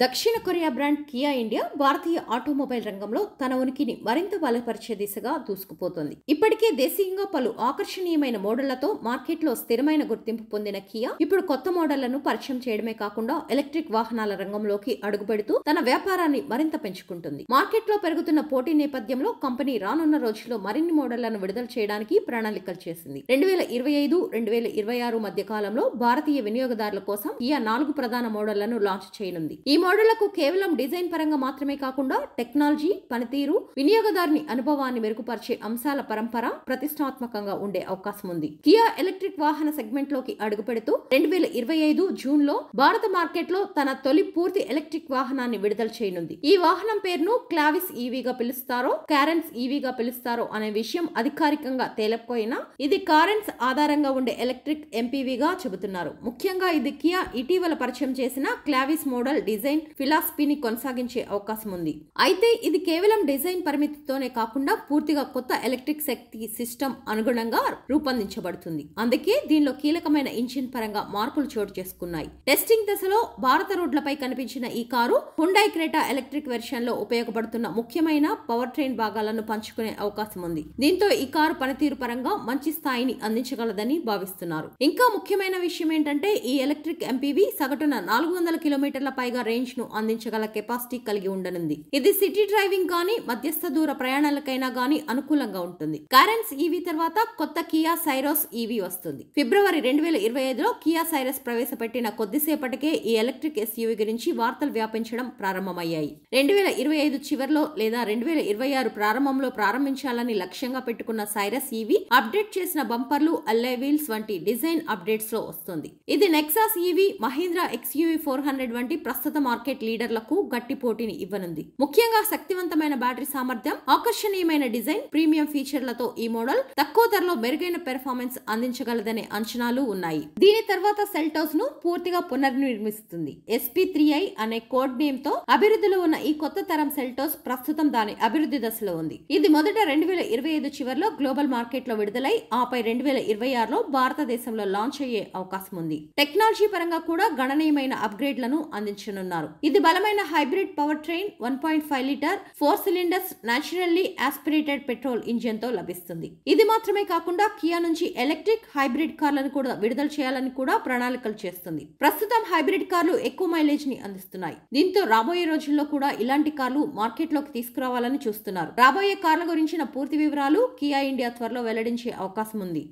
దక్షిణ Korea brand Kia India భారతీయ automobile రంగంలో తన ఉనికిని మరింత బలపరిచే దిశగా దూసుకుపోతోంది. ఇప్పటికే దేశీయంగా పలు ఆకర్షణీయమైన మోడళ్లతో మార్కెట్లో స్థిరమైన గుర్తింపు పొందిన కియా ఇప్పుడు కొత్త మోడళ్లను పరిచయం చేయడమే కాకుండా ఎలక్ట్రిక్ వాహనాల రంగంలోకి అడుగుపెడుతూ తన వ్యాపారాన్ని మరింత పెంచుకుంటుంది. మార్కెట్లో పెరుగుతున్న పోటీ నేపథ్యంలో కంపెనీ రానున్న రోజుల్లో మరిన్ని మోడళ్లను విడుదల చేయడానికి ప్రణాళికలు చేసింది. 2025-2026 మధ్య కాలంలో భారతీయ వినియోగదారుల కోసం కియా 4 ప్రధాన మోడళ్లను లాంచ్ చేయనుంది. ఈ మోడళ్లకు కేవలం డిజైన్ పరంగా మాత్రమే కాకుండా టెక్నాలజీ, పనితీరు, వినియోగదారుని అనుభవాన్ని మెరుగుపరిచే అంశాల పరంపర ప్రతిష్టాత్మకంగా ఉండే అవకాశం ఉంది. కియా ఎలక్ట్రిక్ వాహన సెగ్మెంట్ లోకి అడుగుపెడుతూ 2025 జూన్ లో భారత మార్కెట్ లో తన తొలి పూర్తి ఎలక్ట్రిక్ వాహనాన్ని విడుదల చేయనుంది. ఈ వాహనం పేరును క్లావిస్ ఈవీగా పిలుస్తారో, కారెన్స్ ఈవీగా పిలుస్తారో అనే విషయం అధికారికంగా తేలకపోయినా ఇది కారెన్స్ ఆధారంగా ఉండే ఎలక్ట్రిక్ ఎంపీవీగా చెబుతున్నారు. ముఖ్యంగా ఇది కియా ఇటీవల పరిచయం చేసిన క్లావిస్ మోడల్ డిజైన్ ఫిలాసఫీని కొనసాగించే అవకాశం ఉంది. అయితే ఇది కేవలం డిజైన్ పరిమితితోనే కాకుండా పూర్తిగా కొత్త ఎలక్ట్రిక్ శక్తి సిస్టమ్ అనుగుణంగా రూపొందించబడుతుంది. అందుకే దీనిలో కీలకమైన ఇంజిన్ పరంగా మార్పులు చోటు చేసుకున్నాయి. టెస్టింగ్ దశలో భారత రోడ్లపై కనిపించిన ఈ car Hyundai Creta electric version లో ఉపయోగపడుతున్న ముఖ్యమైన పవర్ ట్రైన్ భాగాలను పంచుకునే అవకాశం ఉంది. దీంతో ఈ కారు పనితీరు పరంగా మంచి స్థాయిని అందించగలదని భావిస్తున్నారు. ఇంకా ముఖ్యమైన విషయం ఏంటంటే ఈ ఎలక్ట్రిక్ ఎంపీవీ సగటున 400 కిలోమీటర్ల పైగా రేంజ్ ను అందించగల కెపాసిటీ కలిగి ఉండనుంది. ఇది సిటీ డ్రైవింగ్ గానీ మధ్యస్థ దూర ప్రయాణాలకైనా గానీ అనుకూలంగా ఉంటుంది. కారెన్స్ ఈవీ తర్వాత కొత్త కియా సైరోస్ ఈవీ వస్తుంది. ఫిబ్రవరి 2025లో కియా సైరస్ ప్రవేశపెట్టిన కొద్దిసేపటికే ఈ ఎలక్ట్రిక్ ఎస్యూవీ గురించి వార్తలు వ్యాపించడం ప్రారంభమయ్యాయి. 2025 చివరిలో లేదా 2026 ప్రారంభంలో ప్రారంభించాలని లక్ష్యంగా పెట్టుకున్న సైరస్ ఈవీ అప్డేట్ చేసిన బంపర్లు, అల్లాయ్ వీల్స్ వంటి డిజైన్ అప్డేట్స్ లో వస్తుంది. ఇది నెక్సాస్ ఈవీ, మహీంద్రా XUV 400 వంటి ప్రస్తుత మార్కెట్ లీడర్లకు గట్టి పోటీని ఇవ్వనుంది. ముఖ్యంగా శక్తివంతమైన బ్యాటరీ సామర్థ్యం, ఆకర్షణీయమైన డిజైన్, ప్రీమియం ఫీచర్లతో ఈ మోడల్ తక్కువ ధరలో మెరుగైన పెర్ఫార్మెన్స్ అందించగలదనే అంచనాలు ఉన్నాయి. దీని తర్వాత సెల్టోస్ ను పూర్తిగా పునర్నిర్మిస్తుంది. SP3i అనే కోడ్ నేమ్ తో అభివృద్ధిలో ఉన్న ఈ కొత్త తరం సెల్టోస్ ప్రస్తుతం దాని అభివృద్ధి దశలో ఉంది. ఇది మొదట 2025 చివరిలో గ్లోబల్ మార్కెట్ లో విడుదలై ఆపై 2026లో భారతదేశంలో లాంచ్ అయ్యే అవకాశం ఉంది. టెక్నాలజీ పరంగా కూడా గణనీయమైన అప్గ్రేడ్లను అందించనున్నారు. ఇది బలమైన hybrid power train, 1.5 litre 4 cylinders naturally aspirated petrol engine తో లభిస్తుంది. ఇది మాత్రమే కాకుండా కియా నుంచి ఎలక్ట్రిక్, హైబ్రిడ్ కార్లను కూడా విడుదల చేయాలని కూడా ప్రణాళికలు చేస్తుంది. ప్రస్తుతం హైబ్రిడ్ కార్లు ఎక్కువ మైలేజ్ ని అందిస్తున్నాయి. దీంతో రాబోయే రోజుల్లో కూడా ఇలాంటి కార్లు మార్కెట్ లోకి తీసుకురావాలని చూస్తున్నారు. రాబోయే కార్ల గురించిన పూర్తి వివరాలు కియా ఇండియా త్వరలో వెల్లడించే అవకాశం ఉంది.